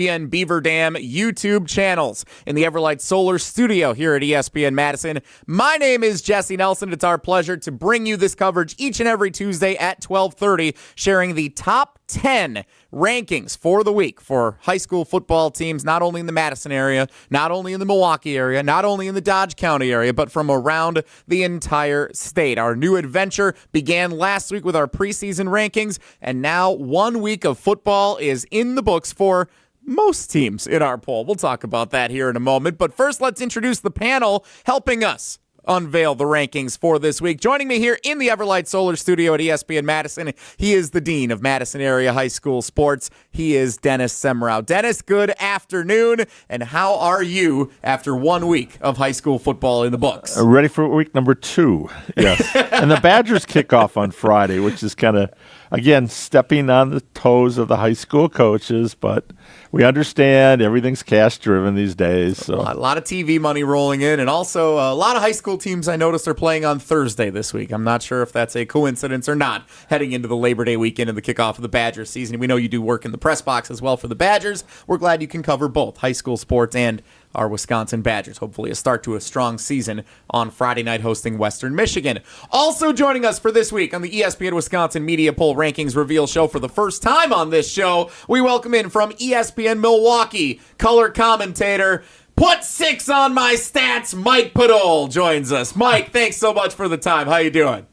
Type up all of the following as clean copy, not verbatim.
ESPN Beaver Dam YouTube channels in the Everlight Solar Studio here at ESPN Madison. My name is Jesse Nelson. It's our pleasure to bring you this coverage each and every Tuesday at 12:30, sharing the top 10 rankings for the week for high school football teams, not only in the Madison area, not only in the Milwaukee area, not only in the Dodge County area, but from around the entire state. Our new adventure began last week with our preseason rankings, and now 1 week of football is in the books for most teams in our poll. We'll talk about that here in a moment. But first, let's introduce the panel helping us unveil the rankings for this week. Joining me here in the Everlight Solar Studio at ESPN Madison, he is the Dean of Madison Area High School Sports. He is Dennis Semrau. Dennis, good afternoon, and how are you after 1 week of high school football in the books? Ready for week number 2, yes. And the Badgers kick off on Friday, which is kind of, again, stepping on the toes of the high school coaches, but we understand everything's cash-driven these days. So a lot of TV money rolling in, and also a lot of high school teams I noticed are playing on Thursday this week. I'm not sure if that's a coincidence or not, heading into the Labor Day weekend and the kickoff of the Badgers season. We know you do work in the press box as well for the Badgers. We're glad you can cover both high school sports and our Wisconsin Badgers. Hopefully a start to a strong season on Friday night hosting Western Michigan. Also joining us for this week on the ESPN Wisconsin Media Poll Rankings Reveal Show for the first time on this show, we welcome in from ESPN Milwaukee, color commentator, put 6 on my stats, Mike Podol joins us. Mike, thanks so much for the time. How you doing?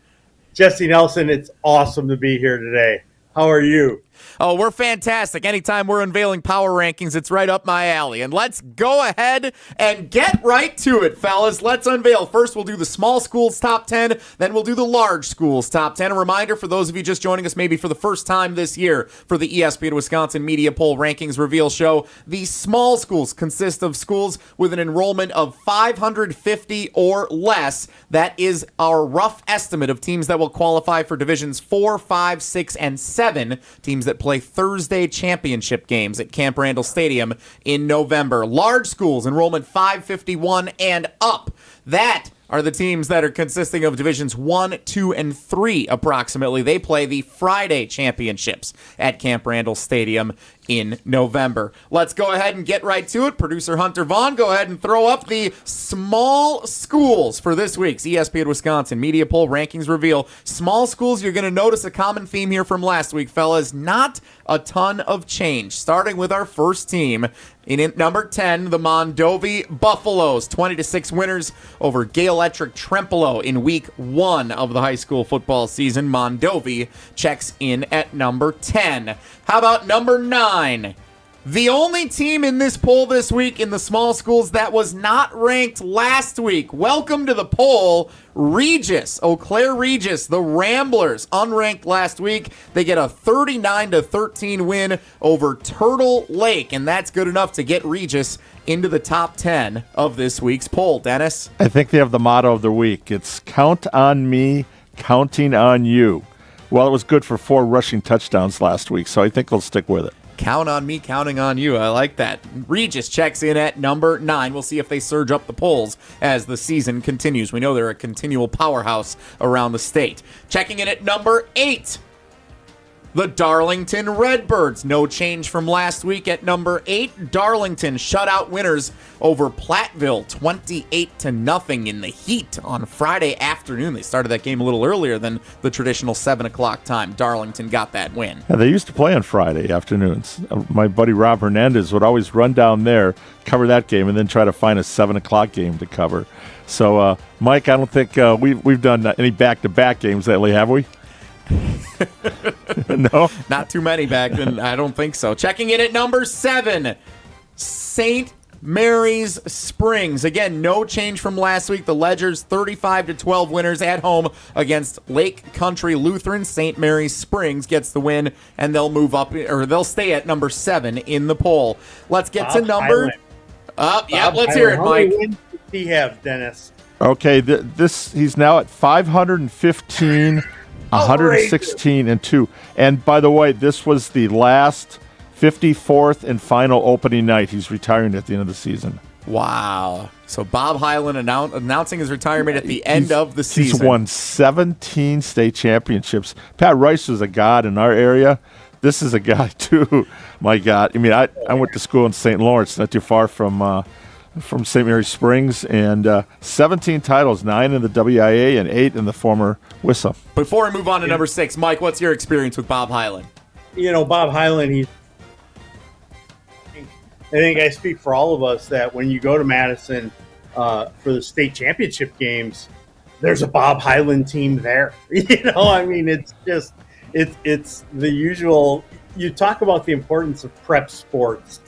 Jesse Nelson, it's awesome to be here today. How are you? Oh, we're fantastic. Anytime we're unveiling power rankings, it's right up my alley. And let's go ahead and get right to it, fellas. Let's unveil. First, we'll do the small schools top 10. Then we'll do the large schools top 10. A reminder for those of you just joining us maybe for the first time this year for the ESPN Wisconsin Media Poll Rankings Reveal Show. The small schools consist of schools with an enrollment of 550 or less. That is our rough estimate of teams that will qualify for divisions 4, 5, 6, and 7. Teams that play Thursday championship games at Camp Randall Stadium in November. Large schools, enrollment 551 and up. That are the teams that are consisting of divisions 1, 2, and 3 approximately. They play the Friday championships at Camp Randall Stadium in November. Let's go ahead and get right to it. Producer Hunter Vaughn, go ahead and throw up the small schools for this week's ESPN Wisconsin Media Poll Rankings Reveal. Small schools, you're going to notice a common theme here from last week, fellas. Not a ton of change. Starting with our first team. In number 10, the Mondovi Buffaloes, 20-6 winners over Gay Electric Trempealeau in week 1 of the high school football season. Mondovi checks in at number 10. How about number 9? The only team in this poll this week in the small schools that was not ranked last week. Welcome to the poll, Regis, Eau Claire Regis, the Ramblers, unranked last week. They get a 39-13 win over Turtle Lake, and that's good enough to get Regis into the top 10 of this week's poll. Dennis? I think they have the motto of the week. It's count on me, counting on you. Well, it was good for 4 rushing touchdowns last week, so I think they'll stick with it. Count on me, counting on you. I like that. Regis checks in at number 9. We'll see if they surge up the polls as the season continues. We know they're a continual powerhouse around the state. Checking in at number 8. The Darlington Redbirds. No change from last week at number 8. Darlington shutout winners over Platteville 28-0 in the heat on Friday afternoon. They started that game a little earlier than the traditional 7 o'clock time. Darlington got that win. Yeah, they used to play on Friday afternoons. My buddy Rob Hernandez would always run down there, cover that game, and then try to find a 7 o'clock game to cover. So, Mike, I don't think we've done any back-to-back games lately, have we? No? Not too many back then. I don't think so. Checking in at number 7, St. Mary's Springs. Again, no change from last week. The Ledgers 35-12 winners at home against Lake Country Lutheran. St. Mary's Springs gets the win, and they'll move up, or they'll stay at number 7 in the poll. Let's get to number. Let's hear it, Mike. How many wins does he have, Dennis? Okay, he's now at 515. 116-2. And by the way, this was the last 54th and final opening night. He's retiring at the end of the season. Wow. So Bob Hyland announcing his retirement at the end of the season. He's won 17 state championships. Pat Rice was a god in our area. this is a guy too. My God, I mean, I went to school in St. Lawrence, not too far from St. Mary Springs, and 17 titles, 9 in the WIA and 8 in the former WISA. Before we move on to number 6, Mike, what's your experience with Bob Hyland? Bob Hyland, I think I speak for all of us that when you go to Madison for the state championship games, there's a Bob Hyland team there. I mean, it's just it's the usual. You talk about the importance of prep sports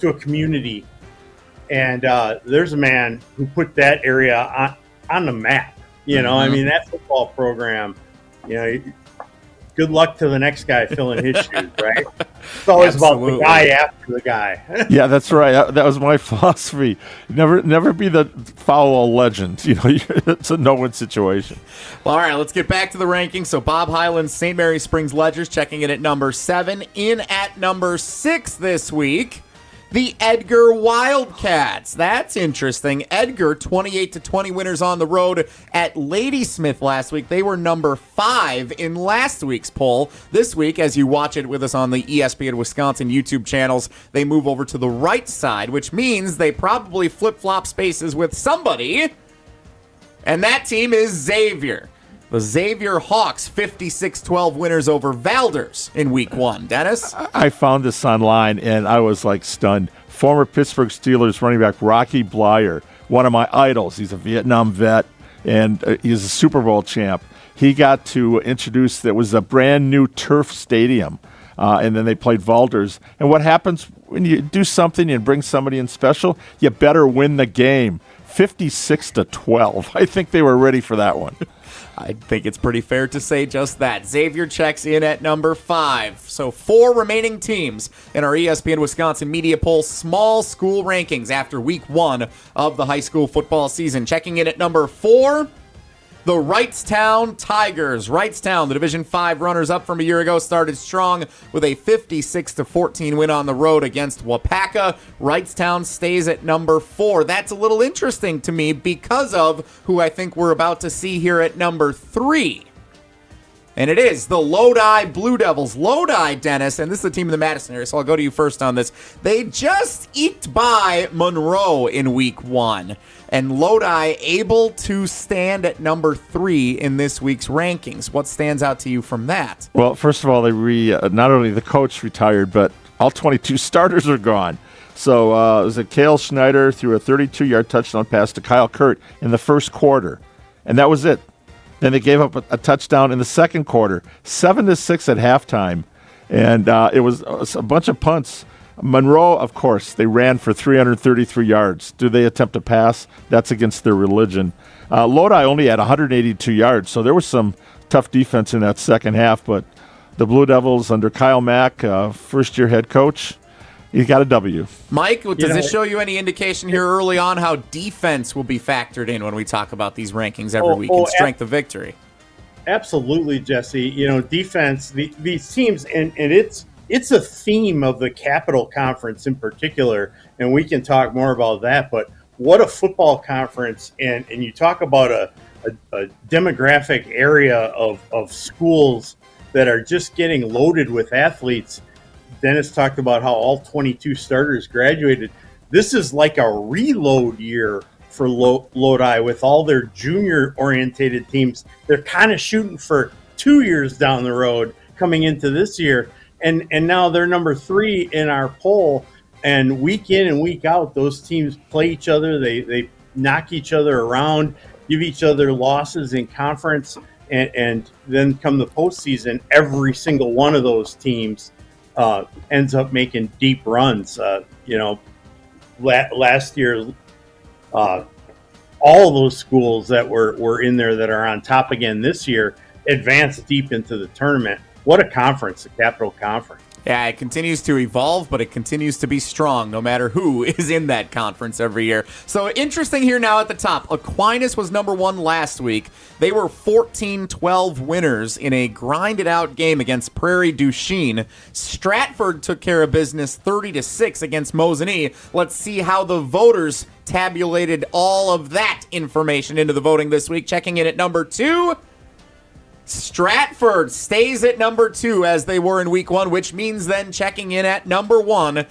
to a community, and there's a man who put that area on the map. I mean, that football program. Good luck to the next guy filling his shoes, right? It's always about the guy after the guy. Yeah, that's right. That was my philosophy. Never be the foul legend. It's a no-win situation. Well, all right, let's get back to the rankings. So Bob Hyland's St. Mary Springs Ledgers checking in at number 7. In at number 6 this week, the Edgar Wildcats. That's interesting. Edgar, 28-20 winners on the road at Ladysmith last week. They were number 5 in last week's poll. This week, as you watch it with us on the ESPN Wisconsin YouTube channels, they move over to the right side, which means they probably flip-flop spaces with somebody, and that team is Xavier. The Xavier Hawks, 56-12 winners over Valders in week 1. Dennis? I found this online, and I was, stunned. Former Pittsburgh Steelers running back Rocky Blyer, one of my idols. He's a Vietnam vet, and he's a Super Bowl champ. He got to introduce, there was a brand-new turf stadium, and then they played Valders. And what happens when you do something and bring somebody in special? You better win the game. 56-12. I think they were ready for that one. I think it's pretty fair to say just that. Xavier checks in at number 5. So 4 remaining teams in our ESPN Wisconsin Media Poll small school rankings after week 1 of the high school football season. Checking in at number 4, the Wrightstown Tigers. Wrightstown, the Division 5 runners-up from a year ago, started strong with a 56-14 win on the road against Wapaka. Wrightstown stays at number 4. That's a little interesting to me because of who I think we're about to see here at number 3. And it is the Lodi Blue Devils. Lodi, Dennis, and this is the team in the Madison area, so I'll go to you first on this. They just eked by Monroe in week 1. And Lodi able to stand at number 3 in this week's rankings. What stands out to you from that? Well, first of all, they not only the coach retired, but all 22 starters are gone. So it was Cale Schneider threw a 32-yard touchdown pass to Kyle Kurt in the first quarter, and that was it. Then they gave up a touchdown in the second quarter, 7-6 at halftime, and it was a bunch of punts. Monroe, of course, they ran for 333 yards. Do they attempt a pass? That's against their religion. Lodi only had 182 yards, so there was some tough defense in that second half, but the Blue Devils under Kyle Mack, first-year head coach, he got a W. Mike, does this show you any indication here early on how defense will be factored in when we talk about these rankings every week and strength of victory? Absolutely, Jesse. Defense, these teams, and it's a theme of the Capital Conference in particular, and we can talk more about that, but what a football conference, and you talk about a demographic area of schools that are just getting loaded with athletes. Dennis talked about how all 22 starters graduated. This is like a reload year for Lodi with all their junior-orientated teams. They're kind of shooting for 2 years down the road coming into this year. And now they're number 3 in our poll. And week in and week out, those teams play each other. They knock each other around, give each other losses in conference. And then come the postseason, every single one of those teams ends up making deep runs. Last year, all those schools that were in there that are on top again this year advanced deep into the tournament. What a conference, the Capital Conference. Yeah, it continues to evolve, but it continues to be strong no matter who is in that conference every year. So interesting here now at the top. Aquinas was number 1 last week. They were 14-12 winners in a grinded-out game against Prairie du Chien. Stratford took care of business 30-6 against Mosinee. Let's see how the voters tabulated all of that information into the voting this week. Checking in at number 2, Stratford stays at number 2 as they were in week 1, which means then checking in at number 1.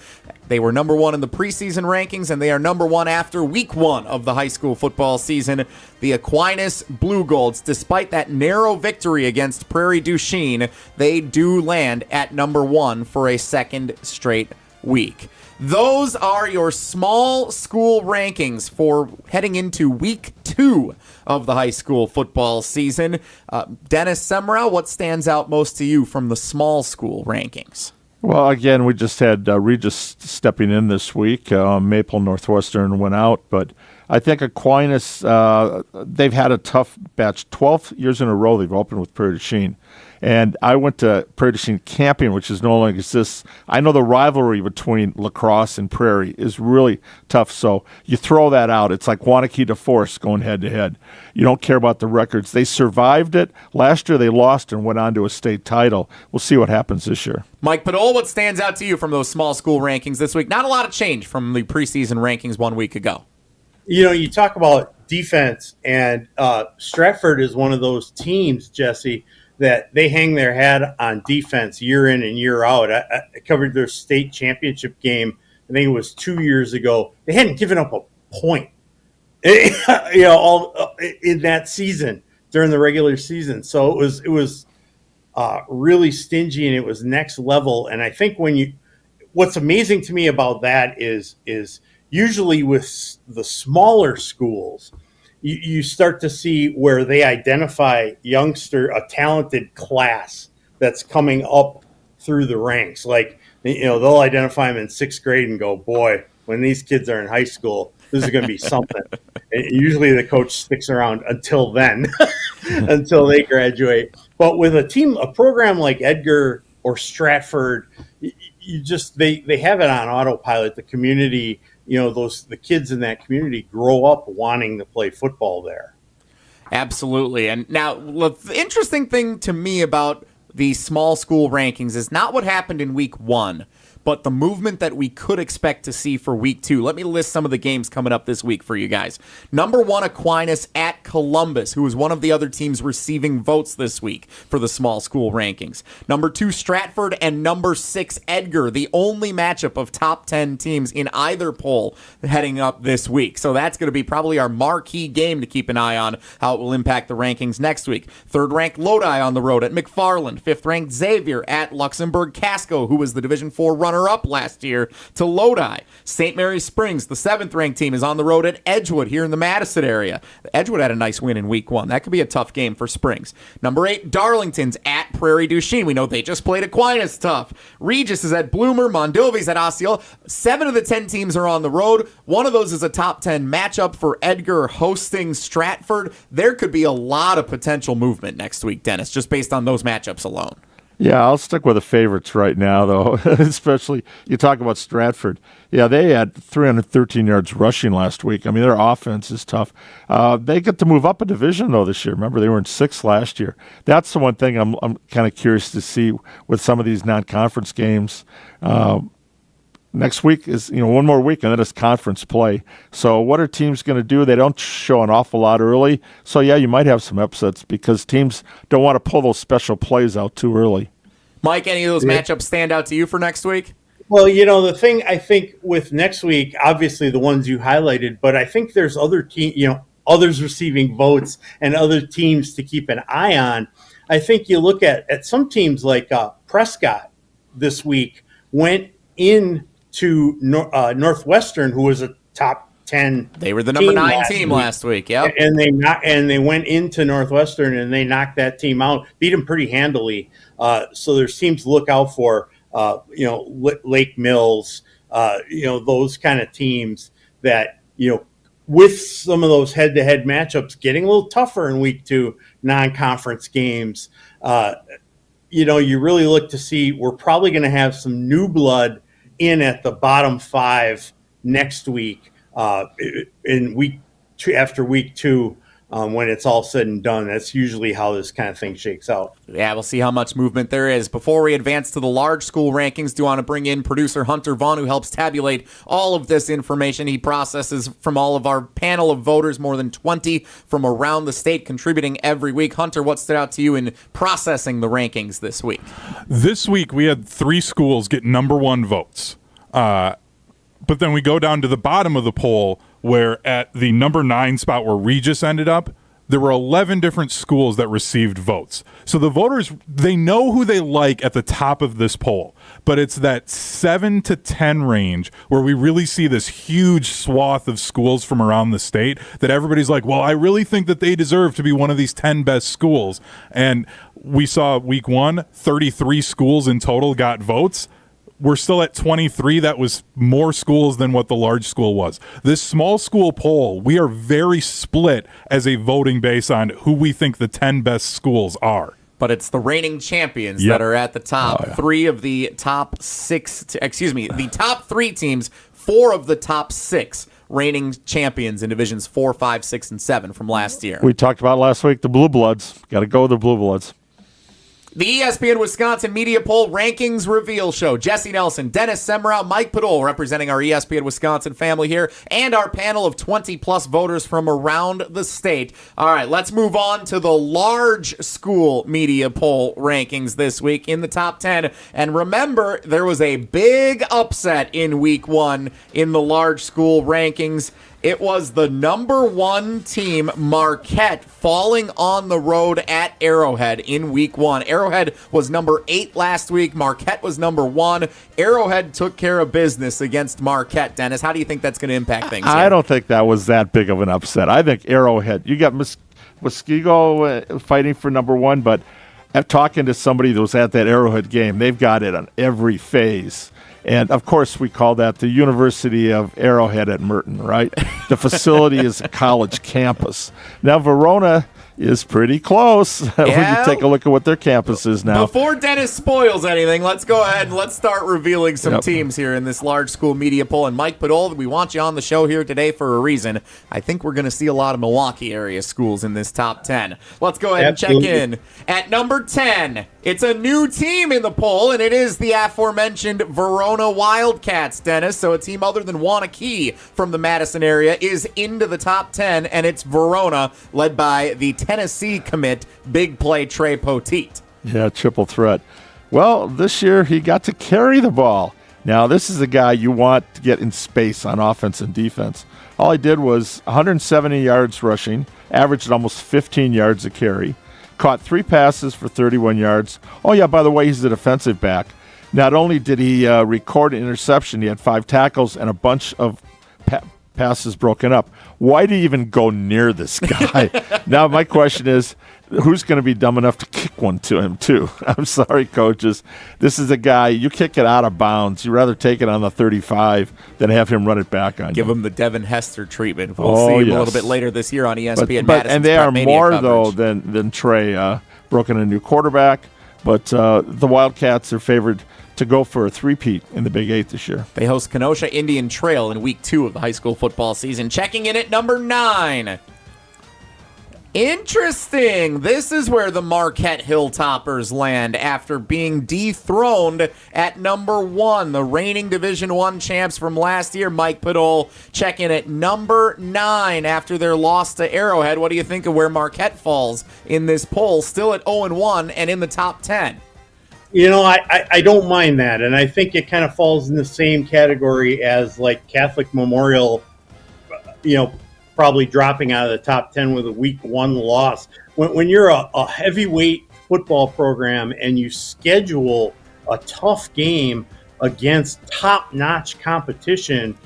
They were number 1 in the preseason rankings, and they are number 1 after week 1 of the high school football season. The Aquinas Blue Golds, despite that narrow victory against Prairie du Chien, they do land at number 1 for a second straight week. Those are your small school rankings for heading into week 2 of the high school football season. Dennis Semrau, what stands out most to you from the small school rankings? Well, again, we just had Regis stepping in this week. Maple Northwestern went out, but I think Aquinas, they've had a tough batch. 12 years in a row they've opened with Prairie du Chien. And I went to Prairie du Chien camping, which is no longer exists. I know the rivalry between La Crosse and Prairie is really tough. So you throw that out. It's like Wanakee to Force going head-to-head. You don't care about the records. They survived it. Last year they lost and went on to a state title. We'll see what happens this year. Mike Padol, what stands out to you from those small school rankings this week? Not a lot of change from the preseason rankings 1 week ago. You talk about defense, and Stratford is one of those teams, Jesse, that they hang their hat on defense year in and year out. I covered their state championship game. I think it was 2 years ago. They hadn't given up a point, all in that season during the regular season. So it was really stingy, and it was next level. And I think what's amazing to me about that is usually with the smaller schools, you start to see where they identify a talented class that's coming up through the ranks. Like, they'll identify them in 6th grade and go, boy, when these kids are in high school, this is going to be something. And usually the coach sticks around until then, until they graduate. But with a program like Edgar or Stratford, they have it on autopilot. The community, the kids in that community grow up wanting to play football there. Absolutely. And now, the interesting thing to me about the small school rankings is not what happened in week 1, but the movement that we could expect to see for week 2. Let me list some of the games coming up this week for you guys. Number 1, Aquinas at Columbus, who is one of the other teams receiving votes this week for the small school rankings. Number 2, Stratford, and number 6, Edgar, the only matchup of top 10 teams in either poll heading up this week. So that's going to be probably our marquee game to keep an eye on, how it will impact the rankings next week. 3rd-ranked Lodi on the road at McFarland. 5th-ranked Xavier at Luxembourg Casco, who was the Division IV runner-up last year to Lodi. St. Mary's Springs, the 7th-ranked team, is on the road at Edgewood here in the Madison area. Edgewood had a nice win in week 1. That could be a tough game for Springs. Number 8, Darlington's at Prairie du Chien. We know they just played Aquinas tough. Regis is at Bloomer. Mondovi's at Osceola. 7 of the 10 teams are on the road. One of those is a top 10 matchup for Edgar hosting Stratford. There could be a lot of potential movement next week, Dennis, just based on those matchups alone. Yeah, I'll stick with the favorites right now, though, especially you talk about Stratford. Yeah, they had 313 yards rushing last week. I mean, their offense is tough. They get to move up a division, though, this year. Remember, they were in 6th last year. That's the one thing I'm kind of curious to see with some of these non-conference games. Next week is, one more week, and then it's conference play. So what are teams going to do? They don't show an awful lot early. So, yeah, you might have some upsets because teams don't want to pull those special plays out too early. Mike, any of those matchups stand out to you for next week? Well, the thing I think with next week, obviously the ones you highlighted, but I think there's other others receiving votes and other teams to keep an eye on. I think you look at some teams like Prescott this week went in to Northwestern, who was a top 10. They were the number 9 team last week. Yep. And they went into Northwestern and they knocked that team out, beat them pretty handily. So there's teams to look out for, Lake Mills, those kind of teams that, with some of those head-to-head matchups getting a little tougher in week 2, non-conference games, you really look to see we're probably going to have some new blood in at the bottom 5 next week in week 2, after week 2. when it's all said and done. That's usually how this kind of thing shakes out. Yeah, we'll see how much movement there is. Before we advance to the large school rankings, do want to bring in producer Hunter Vaughn, who helps tabulate all of this information. He processes from all of our panel of voters, more than 20 from around the state, contributing every week. Hunter, what stood out to you in processing the rankings this week? This week, we had 3 schools get number 1 votes. But then we go down to the bottom of the poll, where at the number 9 spot where Regis ended up, there were 11 different schools that received votes. So the voters, they know who they like at the top of this poll, but it's that 7 to 10 range where we really see this huge swath of schools from around the state that everybody's like, well, I really think that they deserve to be one of these 10 best schools. And we saw week 1, 33 schools in total got votes. We're still at 23. That was more schools than what the large school was. This small school poll, we are very split as a voting base on who we think the 10 best schools are. But it's the reigning champions that are at the top. Oh, yeah. 3 of the top 6, the top 3 teams, 4 of the top 6 reigning champions in divisions 4, 5, 6, and 7 from last year. We talked about last week the Blue Bloods. Got to go with the Blue Bloods. The ESPN Wisconsin Media Poll Rankings Reveal Show. Jesse Nelson, Dennis Semrau, Mike Podol representing our ESPN Wisconsin family here, and our panel of 20-plus voters from around the state. All right, let's move on to the large school media poll rankings this week in the top 10. And remember, there was a big upset in week 1 in the large school rankings. It was the number 1 team, Marquette, falling on the road at Arrowhead in week 1. Arrowhead was number 8 last week. Marquette was number 1. Arrowhead took care of business against Marquette. Dennis, how do you think that's going to impact things here? I don't think that was that big of an upset. I think Arrowhead, you got Muskego fighting for number 1, but talking to somebody that was at that Arrowhead game, they've got it on every phase. And, of course, we call that the University of Arrowhead at Merton, right? The facility is a college campus. Now, Verona is pretty close when you take a look at what their campus is now. Before Dennis spoils anything, let's go ahead and let's start revealing some teams here in this large school media poll. And Mike Podol, we want you on the show here today for a reason. I think we're going to see a lot of Milwaukee area schools in this top 10. Let's go ahead and check in. At number 10, it's a new team in the poll, and it is the aforementioned Verona Wildcats, Dennis. So a team other than Wanakee from the Madison area is into the top 10, and it's Verona, led by the Tennessee commit, big play Trey Poteet. Yeah, triple threat. Well, this year he got to carry the ball. Now, this is a guy you want to get in space on offense and defense. All he did was 170 yards rushing, averaged almost 15 yards a carry, caught 3 passes for 31 yards. Oh, yeah, by the way, he's a defensive back. Not only did he record an interception, he had 5 tackles and a bunch of passes broken up. Why do you even go near this guy? Now, my question is, who's going to be dumb enough to kick one to him, too? I'm sorry, coaches. This is a guy, you kick it out of bounds. You'd rather take it on the 35 than have him run it back on you. Give him the Devin Hester treatment. We'll see him a little bit later this year on ESPN. And they are more, though, than Trey. Broken a new quarterback. But the Wildcats are favored to go for a three-peat in the Big 8 this year. They host Kenosha Indian Trail in week 2 of the high school football season. Checking in at number 9. Interesting. This is where the Marquette Hilltoppers land after being dethroned at number 1. The reigning Division 1 champs from last year, Mike Podol, check in at number 9 after their loss to Arrowhead. What do you think of where Marquette falls in this poll? Still at 0-1 and in the top 10. You know, I don't mind that, and I think it kind of falls in the same category as like Catholic Memorial, probably dropping out of the top 10 with a week 1 loss. When you're a heavyweight football program and you schedule a tough game against top-notch competition,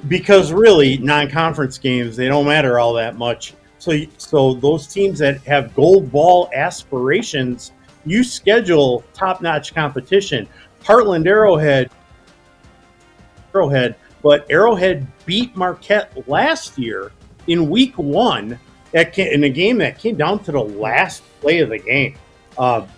because really non-conference games, they don't matter all that much. So those teams that have gold ball aspirations, you schedule top-notch competition. Heartland Arrowhead, but Arrowhead beat Marquette last year in week 1 in a game that came down to the last play of the game.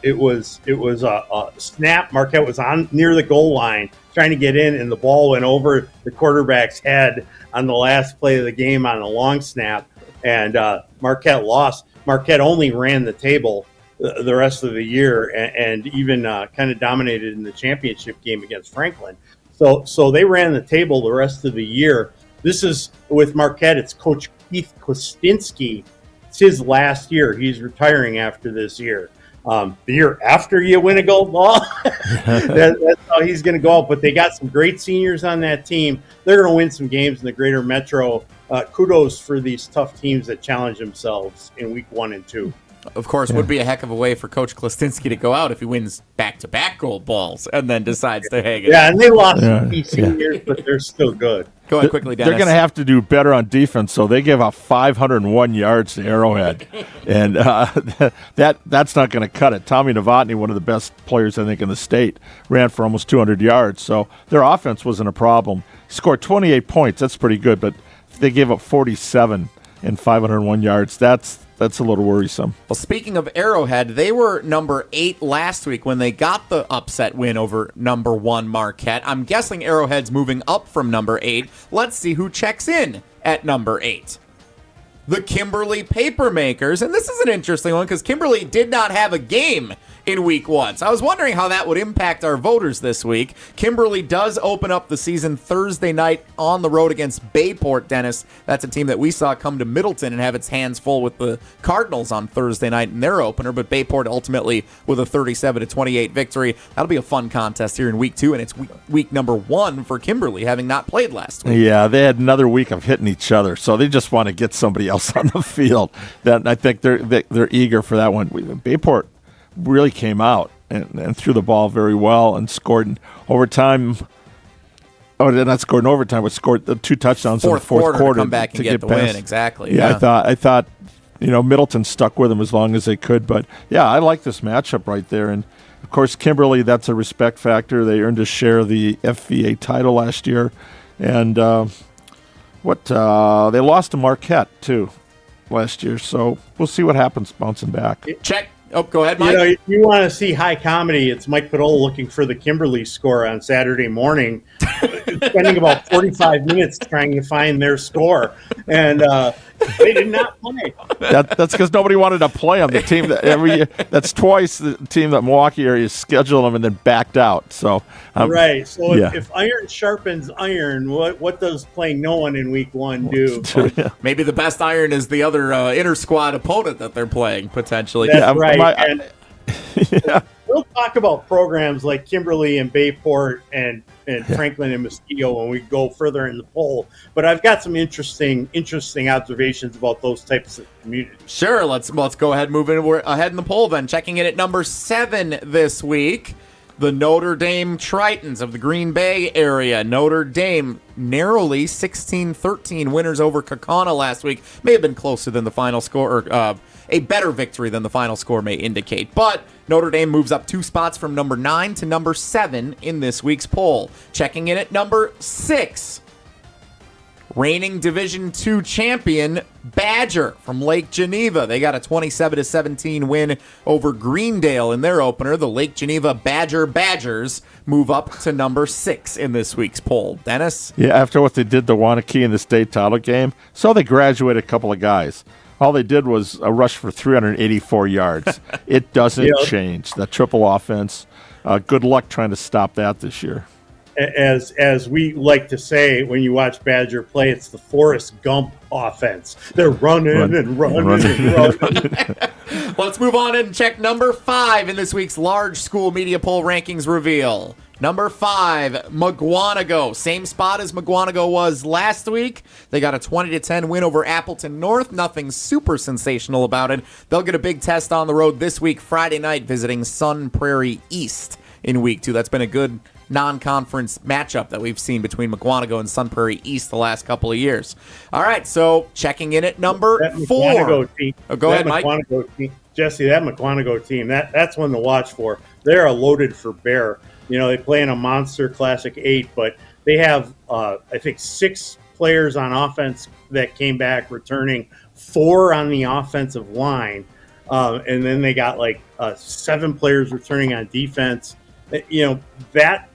It was a snap. Marquette was on near the goal line trying to get in, and the ball went over the quarterback's head on the last play of the game on a long snap. and Marquette lost. Marquette only ran the table the rest of the year, and even kind of dominated in the championship game against Franklin. So they ran the table the rest of the year. This is with Marquette. It's Coach Keith Kostinski. It's his last year. He's retiring after this year. The year after you win a gold ball, that's how he's going to go out. But they got some great seniors on that team. They're going to win some games in the Greater Metro. Kudos for these tough teams that challenge themselves in week 1 and 2. Of course, would be a heck of a way for Coach Klestinski to go out if he wins back-to-back gold balls and then decides to hang it. Yeah, and they lost some seniors, but they're still good. Go ahead quickly, Dennis. They're going to have to do better on defense, so they gave up 501 yards to Arrowhead, and that's not going to cut it. Tommy Novotny, one of the best players, I think, in the state, ran for almost 200 yards, so their offense wasn't a problem. Scored 28 points. That's pretty good, but they gave up 47 and 501 yards. That's a little worrisome. Well, speaking of Arrowhead, they were number 8 last week when they got the upset win over number 1 Marquette. I'm guessing Arrowhead's moving up from number 8. Let's see who checks in at number 8. The Kimberly Papermakers, and this is an interesting one because Kimberly did not have a game in week 1. So I was wondering how that would impact our voters this week. Kimberly does open up the season Thursday night on the road against Bayport, Dennis. That's a team that we saw come to Middleton and have its hands full with the Cardinals on Thursday night in their opener, but Bayport ultimately with a 37-28 victory. That'll be a fun contest here in week 2, and it's week number 1 for Kimberly, having not played last week. Yeah, they had another week of hitting each other, so they just want to get somebody else on the field. That I think they're eager for that one. Bayport really came out and threw the ball very well and scored in overtime. Oh, they're not scored in overtime, but scored the 2 touchdowns in the fourth quarter to come back and get the win. Exactly. Yeah, I thought Middleton stuck with them as long as they could. But yeah, I like this matchup right there. And of course, Kimberly, that's a respect factor. They earned a share of the FVA title last year, and they lost to Marquette too last year. So we'll see what happens bouncing back. Check. Oh, go ahead, Mike. If you want to see high comedy, it's Mike Padola looking for the Kimberly score on Saturday morning, spending about 45 minutes trying to find their score, and they did not play. That's because nobody wanted to play them. The team that every year, that's twice the team that Milwaukee area scheduled them and then backed out. So right. So if iron sharpens iron, what does playing no one in week 1 do? Maybe the best iron is the other inter squad opponent that they're playing potentially. That's right. We'll talk about programs like Kimberly and Bayport and Franklin and Mosquito when we go further in the poll. But I've got some interesting observations about those types of communities. Sure, let's go ahead and move ahead in the poll then. Checking in at number 7 this week, the Notre Dame Tritons of the Green Bay area. Notre Dame narrowly 16-13 winners over Kaukauna last week. May have been closer than the final score, or a better victory than the final score may indicate. But Notre Dame moves up 2 spots from number 9 to number 7 in this week's poll. Checking in at number 6, reigning Division II champion Badger from Lake Geneva. They got a 27-17 win over Greendale in their opener. The Lake Geneva Badgers move up to number 6 in this week's poll. Dennis? Yeah, after what they did to Wanakee in the state title game, so they graduated a couple of guys. All they did was a rush for 384 yards. It doesn't change. The triple offense. Good luck trying to stop that this year. As we like to say when you watch Badger play, it's the Forrest Gump offense. They're running and running. Let's move on and check number 5 in this week's large school media poll rankings reveal. Number 5, Mugwanago. Same spot as Mugwanago was last week. They got a 20-10 win over Appleton North. Nothing super sensational about it. They'll get a big test on the road this week, Friday night, visiting Sun Prairie East in week 2. That's been a good non-conference matchup that we've seen between Mugwanago and Sun Prairie East the last couple of years. All right, so checking in at number 4. Go ahead, Mike. Jesse, that Mugwanago team, that's one to watch for. They're loaded for bear. They play in a monster Classic 8, but they have, I think, 6 players on offense that came back returning, 4 on the offensive line, and then they got 7 players returning on defense.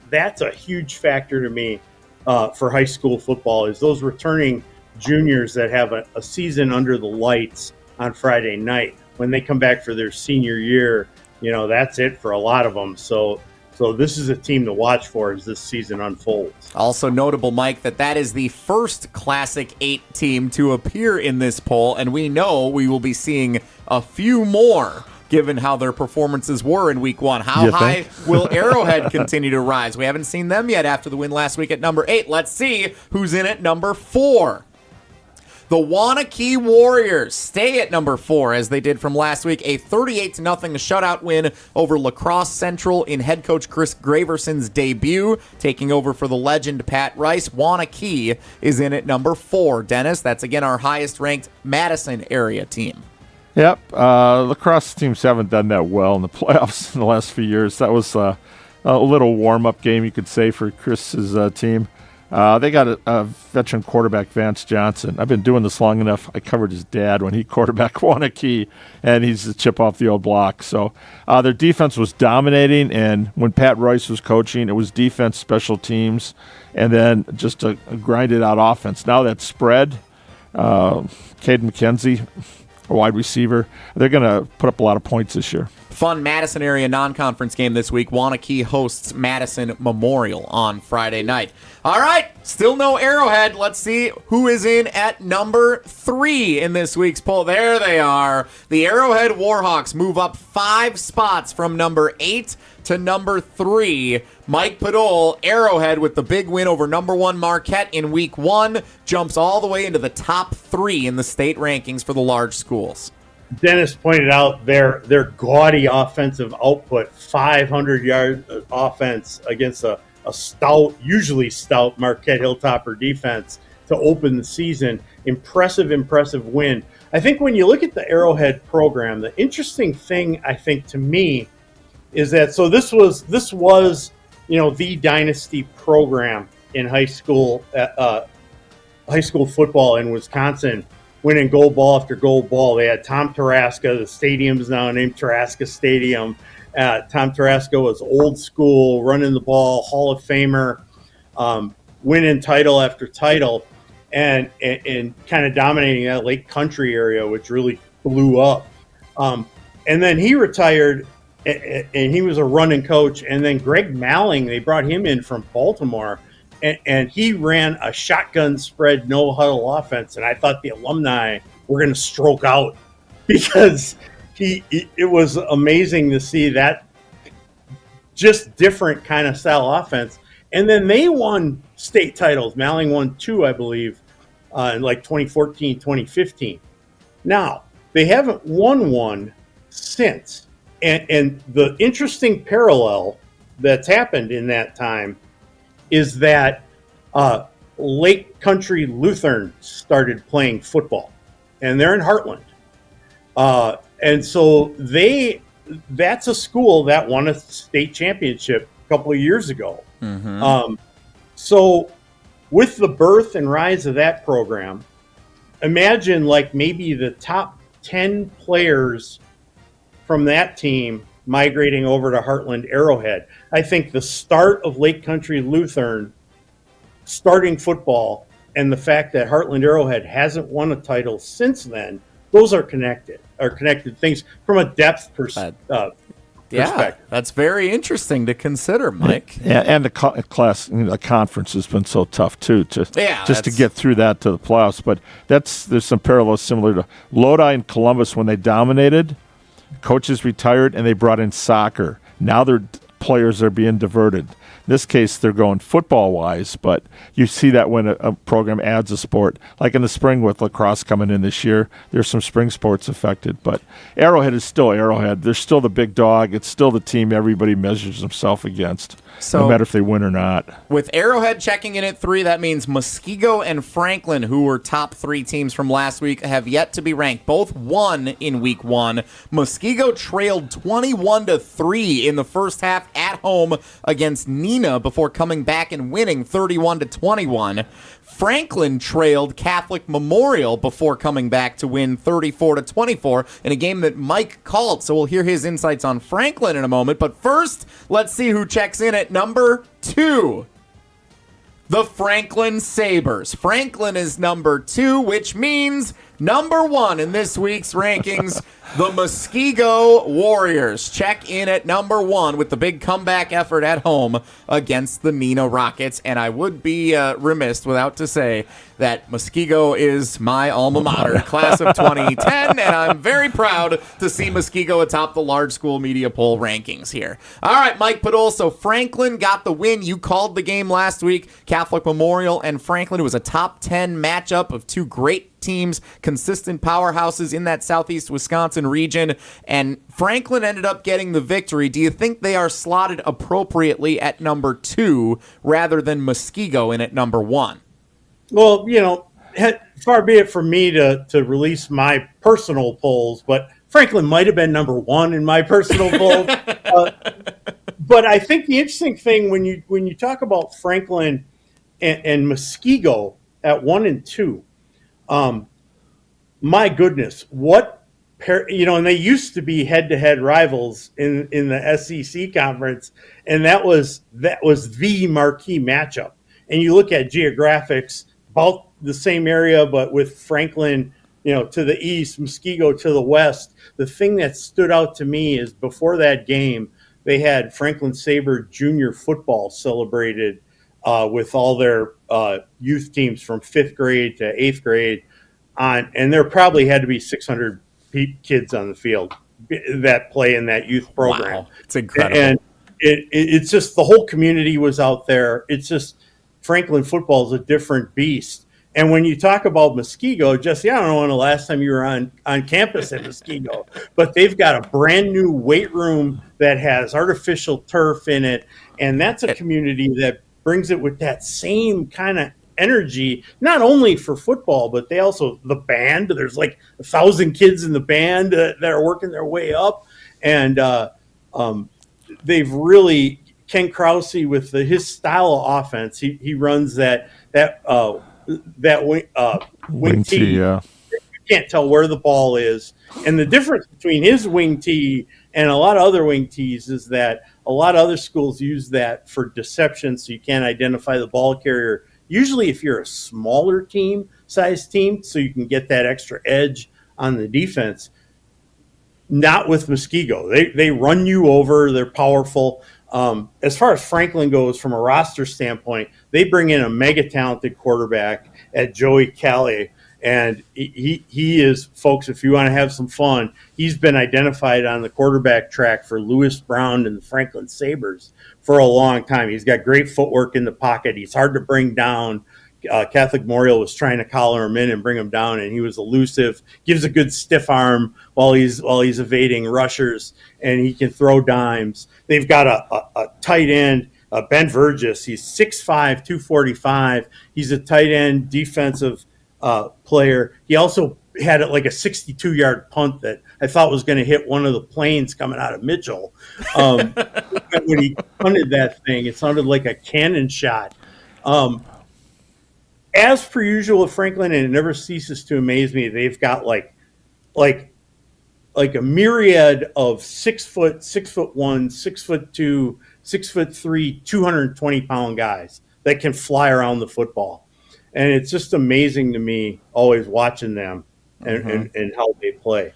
That's a huge factor to me for high school football is those returning juniors that have a season under the lights on Friday night. When they come back for their senior year, that's it for a lot of them. So this is a team to watch for as this season unfolds. Also notable, Mike, that is the first Classic 8 team to appear in this poll, and we know we will be seeing a few more given how their performances were in week 1. How high will Arrowhead continue to rise? We haven't seen them yet after the win last week at number 8. Let's see who's in at number 4. The Waunakee Warriors stay at number 4 as they did from last week. A 38-0 shutout win over La Crosse Central in head coach Chris Graverson's debut, taking over for the legend Pat Rice. Waunakee is in at number 4. Dennis, that's again our highest ranked Madison area team. Yep. La Crosse teams haven't done that well in the playoffs in the last few years. That was a little warm-up game, you could say, for Chris's team. They got a veteran quarterback, Vance Johnson. I've been doing this long enough. I covered his dad when he quarterbacked Waunakee, and he's a chip off the old block. So their defense was dominating, and when Pat Rice was coaching, it was defense, special teams, and then just a grinded-out offense. Now that spread, Caden McKenzie, a wide receiver, they're going to put up a lot of points this year. Fun Madison area non-conference game this week. Waunakee hosts Madison Memorial on Friday night. All right, still no Arrowhead. Let's see who is in at number 3 in this week's poll. There they are. The Arrowhead Warhawks move up 5 spots from number 8 to number 3. Mike Podol, Arrowhead, with the big win over number 1 Marquette in week 1, jumps all the way into the top 3 in the state rankings for the large schools. Dennis pointed out their gaudy offensive output, 500-yard offense against a stout, usually stout Marquette Hilltopper defense to open the season. Impressive win. I think when you look at the Arrowhead program, the interesting thing, I think, to me is that this was the dynasty program in high school football in Wisconsin, winning gold ball after gold ball. They had Tom Taraska. The stadium is now named Taraska Stadium. Tom Taraska was old school, running the ball, Hall of Famer, winning title after title, and kind of dominating that Lake Country area, which really blew up. And then he retired, and he was a running coach. And then Greg Malling, they brought him in from Baltimore, and he ran a shotgun spread, no huddle offense. And I thought the alumni were going to stroke out because it was amazing to see that just different kind of style offense. And then they won state titles. Malling won 2, I believe, in like 2014, 2015. Now, they haven't won one since. And the interesting parallel that's happened in that time is that Lake Country Lutheran started playing football, and they're in Heartland. And so that's a school that won a state championship a couple of years ago. Mm-hmm. So with the birth and rise of that program, imagine like maybe the top 10 players from that team migrating over to Heartland Arrowhead. I think the start of Lake Country Lutheran starting football and the fact that Heartland Arrowhead hasn't won a title since then, those are connected things from a depth perspective. Yeah, that's very interesting to consider, Mike. Yeah, and the conference has been so tough too, just to get through that to the playoffs. But there's some parallels similar to Lodi and Columbus when they dominated. Coaches retired and they brought in soccer. Now their players are being diverted. In this case, they're going football-wise, but you see that when a program adds a sport. Like in the spring with lacrosse coming in this year, there's some spring sports affected. But Arrowhead is still Arrowhead. They're still the big dog. It's still the team everybody measures themselves against, no matter if they win or not. With Arrowhead checking in at 3, that means Muskego and Franklin, who were top 3 teams from last week, have yet to be ranked. Both won in week 1. Muskego trailed 21-3 in the first half at home against Nina before coming back and winning 31-21. Franklin trailed Catholic Memorial before coming back to win 34-24 in a game that Mike called. So we'll hear his insights on Franklin in a moment. But first, let's see who checks in at number 2. the Franklin Sabres. Franklin is number 2, which means number 1 in this week's rankings, the Muskego Warriors check in at number 1 with the big comeback effort at home against the Neenah Rockets. And I would be remiss without to say that Muskego is my alma mater, class of 2010, and I'm very proud to see Muskego atop the large school media poll rankings here. All right, Mike Podol, so Franklin got the win. You called the game last week, Catholic Memorial and Franklin. It was a top 10 matchup of two great teams, consistent powerhouses in that southeast Wisconsin region, and Franklin ended up getting the victory. Do you think they are slotted appropriately at number 2 rather than Muskego in at number 1? Well, far be it from me to release my personal polls, but Franklin might have been number 1 in my personal poll. But I think the interesting thing when you talk about Franklin and Muskego at 1 and 2, my goodness, and they used to be head-to-head rivals in the SEC conference, and that was the marquee matchup. And you look at geographics, about the same area, but with Franklin, to the east, Muskego to the west. The thing that stood out to me is before that game, they had Franklin Sabre junior football celebrated with all their youth teams from 5th grade to 8th grade and there probably had to be 600 kids on the field that play in that youth program. Wow, it's incredible. And it's just the whole community was out there. It's just Franklin football is a different beast. And when you talk about Muskego, Jesse, I don't know when the last time you were on campus at Muskego, but they've got a brand new weight room that has artificial turf in it. And that's a community that brings it with that same kind of energy, not only for football, but they also, the band, there's like 1,000 kids in the band that are working their way up. And they've really, Ken Krause with his style of offense, he runs that wing tee. Yeah. You can't tell where the ball is. And the difference between his wing tee and a lot of other wing tees is that a lot of other schools use that for deception, so you can't identify the ball carrier. Usually if you're a smaller size team, so you can get that extra edge on the defense. Not with Muskego. They run you over. They're powerful. As far as Franklin goes, from a roster standpoint, they bring in a mega talented quarterback at Joey Calais, and he is, folks, if you want to have some fun, he's been identified on the quarterback track for Lewis Brown and the Franklin Sabres for a long time. He's got great footwork in the pocket. He's hard to bring down. Catholic Memorial was trying to collar him in and bring him down, and he was elusive. Gives a good stiff arm while he's evading rushers, and he can throw dimes. They've got a tight end, Ben Vergis. He's 6'5", 245. He's a tight end defensive player. He also had like a 62-yard punt that I thought was going to hit one of the planes coming out of Mitchell. When he punted that thing, it sounded like a cannon shot. As per usual with Franklin, and it never ceases to amaze me, they've got like a myriad of 6 foot, 6'1", 6'2", 6'3", 220-pound guys that can fly around the football. And it's just amazing to me always watching them and how they play.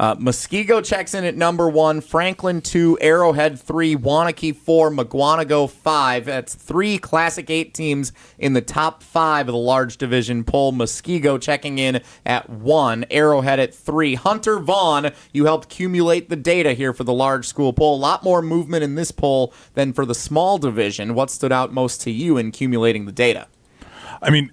Muskego checks in at number 1, Franklin 2, Arrowhead 3, Waunakee 4, McGuanago 5. That's 3 Classic 8 teams in the top 5 of the large division poll. Muskego checking in at 1, Arrowhead at 3. Hunter Vaughn, you helped accumulate the data here for the large school poll. A lot more movement in this poll than for the small division. What stood out most to you in accumulating the data? I mean,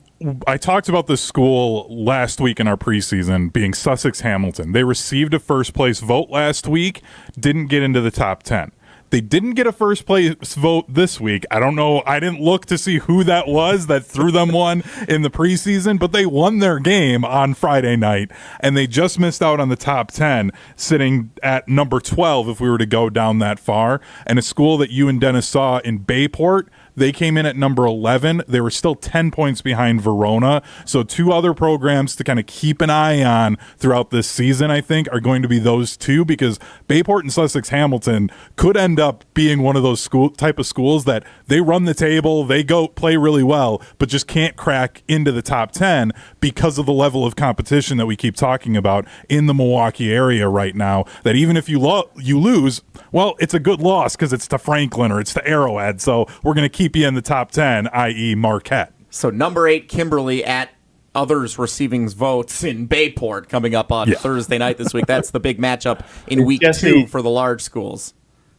I talked about this school last week in our preseason being Sussex Hamilton. They received a first place vote last week, didn't get into the top 10. They didn't get a first place vote this week. I don't know. I didn't look to see who that was that threw them one in the preseason, but they won their game on Friday night, and they just missed out on the top 10, sitting at number 12 if we were to go down that far. And a school that you and Dennis saw in Bayport, They came in at number 11. They were still 10 points behind Verona. So two other programs to kind of keep an eye on throughout this season, I think, are going to be those two, because Bayport and Sussex Hamilton could end up being one of those type of schools that they run the table, they go play really well, but just can't crack into the top 10 because of the level of competition that we keep talking about in the Milwaukee area right now, that even if you lose, well, it's a good loss because it's to Franklin or it's to Arrowhead, so we're going to keep you in the top 10, i.e. Marquette. So number 8, Kimberly at others receiving votes in Bayport coming up on Thursday night this week. That's the big matchup in week 2 for the large schools.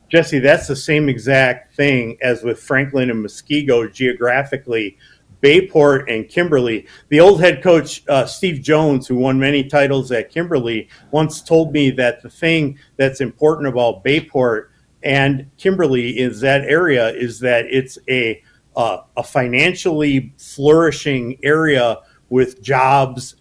Jesse, that's the same exact thing as with Franklin and Muskego geographically. Bayport and Kimberly. The old head coach, Steve Jones, who won many titles at Kimberly, once told me that the thing that's important about Bayport and Kimberly is that area is that it's a financially flourishing area with jobs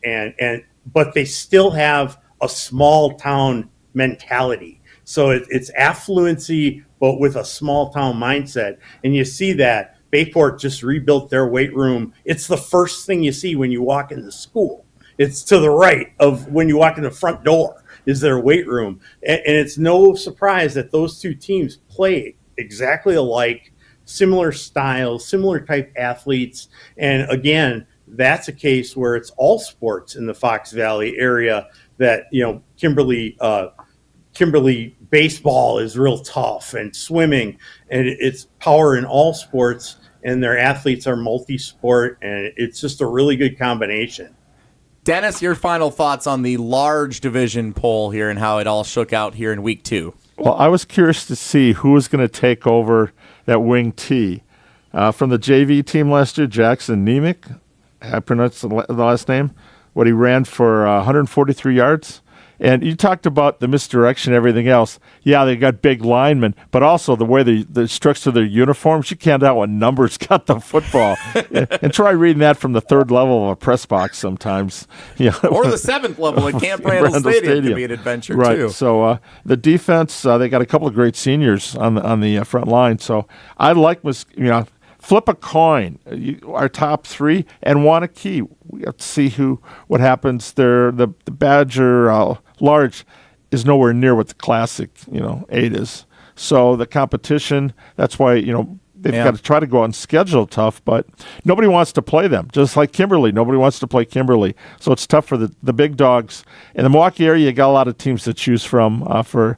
but they still have a small town mentality. So it's affluency, but with a small town mindset. And you see that Bayport just rebuilt their weight room. It's the first thing you see when you walk into school. It's to the right of when you walk in the front door is their weight room. And it's no surprise that those two teams play exactly alike, similar styles, similar type athletes. And again, that's a case where it's all sports in the Fox Valley area that, Kimberly baseball is real tough, and swimming, and it's power in all sports, and their athletes are multi-sport, and it's just a really good combination. Dennis, your final thoughts on the large division poll here and how it all shook out here in week 2. Well, I was curious to see who was going to take over that wing T. From the JV team last year, Jackson Nemec, I pronounced the last name, what he ran for 143 yards. And you talked about the misdirection and everything else. Yeah, they got big linemen, but also the way the structure of their uniforms, you can't tell what numbers got the football. And try reading that from the third level of a press box sometimes. Or the 7th level at Camp Randall Stadium could be an adventure, right. too. So the defense, they got a couple of great seniors on the front line. So I like, flip a coin. Our top 3 and Wanakee. We have to see what happens there. The Badger large is nowhere near what the classic 8 is. So the competition. That's why they've got to try to go on schedule tough, but nobody wants to play them. Just like Kimberly, nobody wants to play Kimberly. So it's tough for the big dogs. In the Milwaukee area, you got a lot of teams to choose from for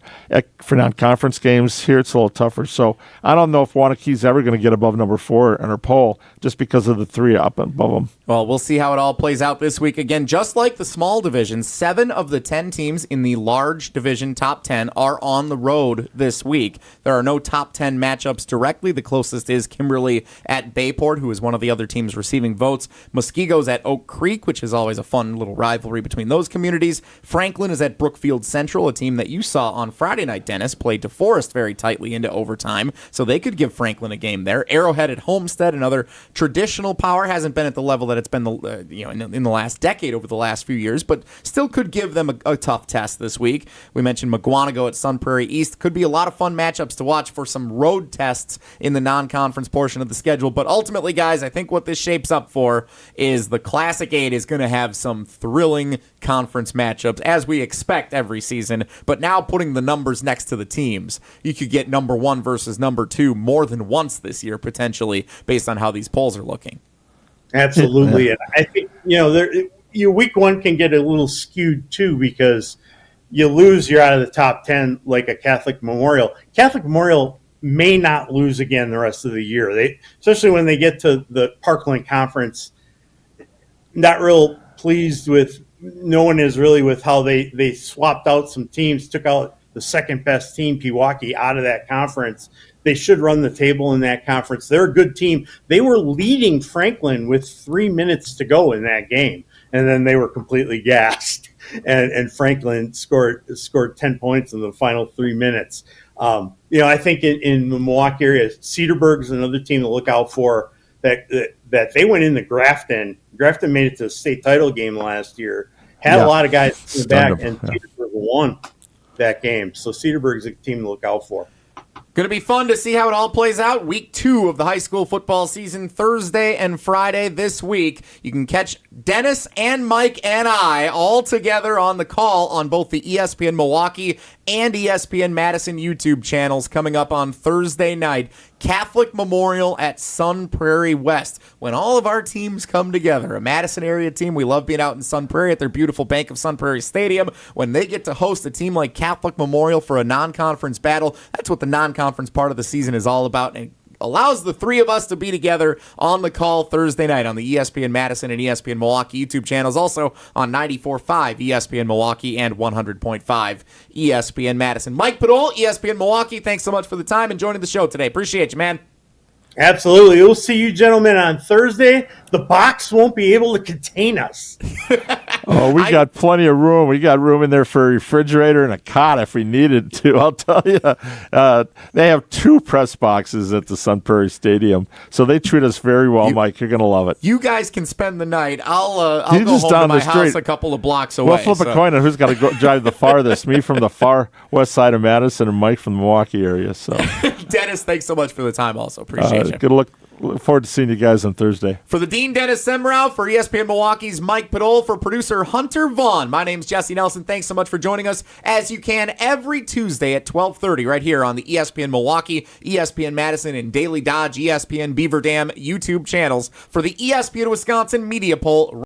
non-conference games. Here, it's a little tougher. So I don't know if Wanakee's ever going to get above number 4 in our poll just because of the 3 up above them. Well, we'll see how it all plays out this week. Again, just like the small division, 7 of the 10 teams in the large division top 10 are on the road this week. There are no top 10 matchups directly. The closest is Kimberly at Bayport, who is one of the other teams receiving votes. Muskego's at Oak Creek, which is always a fun little rivalry between those communities. Franklin is at Brookfield Central, a team that you saw on Friday night, Dennis, played DeForest very tightly into overtime, so they could give Franklin a game there. Arrowhead at Homestead, another traditional power, hasn't been at the level that it's been in the last decade over the last few years, but still could give them a tough test this week. We mentioned McGuanago at Sun Prairie East. Could be a lot of fun matchups to watch for some road tests in the non-conference portion of the schedule. But ultimately, guys, I think what this shapes up for is the Classic 8 is going to have some thrilling conference matchups, as we expect every season. But now putting the numbers next to the teams, you could get number 1 versus number 2 more than once this year, potentially, based on how these polls are looking. Absolutely. And I think, week 1 can get a little skewed too, because you lose, you're out of the top 10 like a Catholic Memorial. Catholic Memorial may not lose again the rest of the year. Especially when they get to the Parkland Conference, not real pleased with, no one is really with how they swapped out some teams, took out the second best team, Pewaukee, out of that conference. They should run the table in that conference. They're a good team. They were leading Franklin with 3 minutes to go in that game, and then they were completely gassed. And Franklin scored 10 points in the final 3 minutes. I think in the Milwaukee area, Cedarburg is another team to look out for. That they went into Grafton. Grafton made it to the state title game last year. Had a lot of guys in the back, and Cedarburg won that game. So Cedarburg is a team to look out for. Going to be fun to see how it all plays out. Week 2 of the high school football season, Thursday and Friday this week. You can catch Dennis and Mike and I all together on the call on both the ESPN Milwaukee and ESPN Madison YouTube channels coming up on Thursday night. Catholic Memorial at Sun Prairie West. When all of our teams come together, a Madison area team, we love being out in Sun Prairie at their beautiful Bank of Sun Prairie Stadium. When they get to host a team like Catholic Memorial for a non-conference battle, that's what the non-conference part of the season is all about. And allows the three of us to be together on the call Thursday night on the ESPN Madison and ESPN Milwaukee YouTube channels, also on 94.5 ESPN Milwaukee and 100.5 ESPN Madison. Mike Padol, ESPN Milwaukee, thanks so much for the time and joining the show today. Appreciate you, man. Absolutely. We'll see you gentlemen on Thursday. The box won't be able to contain us. Oh, we got plenty of room. We got room in there for a refrigerator and a cot if we needed to. I'll tell you, they have 2 press boxes at the Sun Prairie Stadium, so they treat us very well, Mike. You're going to love it. You guys can spend the night. I'll go just home down to my the house street. a couple of blocks away. We'll flip a coin on who's got to go drive the farthest. Me from the far west side of Madison and Mike from the Milwaukee area. So, Dennis, thanks so much for the time also. Appreciate you. good look forward to seeing you guys on Thursday. For the Dean, Dennis Semrau, for ESPN Milwaukee's Mike Padol, for producer Hunter Vaughn, my name's Jesse Nelson. Thanks so much for joining us, as you can every Tuesday at 12:30 right here on the ESPN Milwaukee, ESPN Madison, and Daily Dodge, ESPN Beaver Dam YouTube channels for the ESPN Wisconsin Media Poll.